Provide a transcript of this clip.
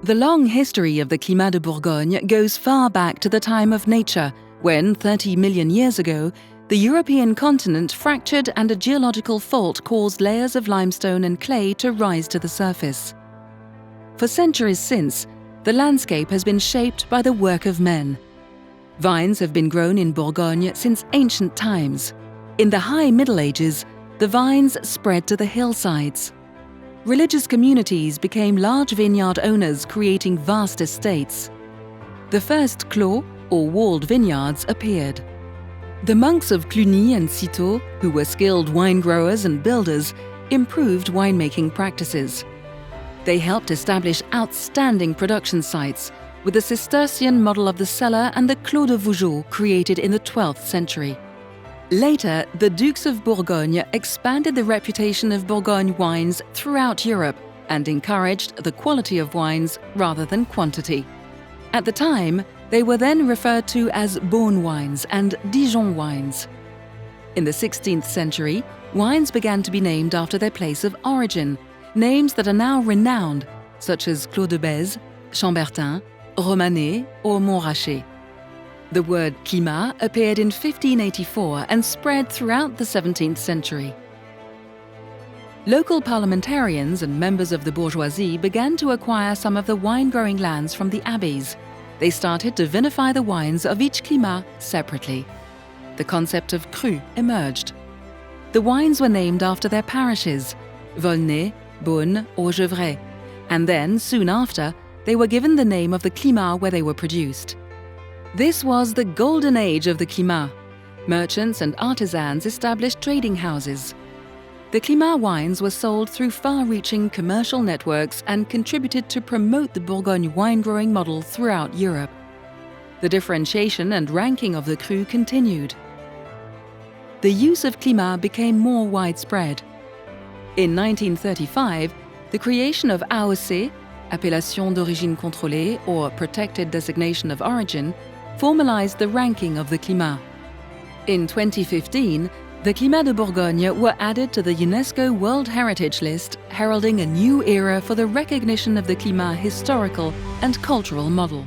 The long history of the Climat de Bourgogne goes far back to the time of nature, when, 30 million years ago, the European continent fractured and a geological fault caused layers of limestone and clay to rise to the surface. For centuries since, the landscape has been shaped by the work of men. Vines have been grown in Bourgogne since ancient times. In the High Middle Ages, the vines spread to the hillsides. Religious communities became large vineyard owners, creating vast estates. The first clos, or walled vineyards, appeared. The monks of Cluny and Citeaux, who were skilled wine growers and builders, improved winemaking practices. They helped establish outstanding production sites, with the Cistercian model of the cellar and the Clos de Vougeot created in the 12th century. Later, the Dukes of Bourgogne expanded the reputation of Bourgogne wines throughout Europe and encouraged the quality of wines rather than quantity. At the time, they were then referred to as Beaune wines and Dijon wines. In the 16th century, wines began to be named after their place of origin, names that are now renowned, such as Clos de Bèze, Chambertin, Romanée or Montrachet. The word climat appeared in 1584 and spread throughout the 17th century. Local parliamentarians and members of the bourgeoisie began to acquire some of the wine-growing lands from the abbeys. They started to vinify the wines of each climat separately. The concept of cru emerged. The wines were named after their parishes, Volnay, Beaune or Gevrey, and then, soon after, they were given the name of the climat where they were produced. This was the golden age of the climat. Merchants and artisans established trading houses. The climat wines were sold through far-reaching commercial networks and contributed to promote the Bourgogne wine-growing model throughout Europe. The differentiation and ranking of the cru continued. The use of climat became more widespread. In 1935, the creation of AOC, Appellation d'origine contrôlée or Protected Designation of Origin, formalized the ranking of the climat. In 2015, the Climat de Bourgogne were added to the UNESCO World Heritage List, heralding a new era for the recognition of the climat historical and cultural model.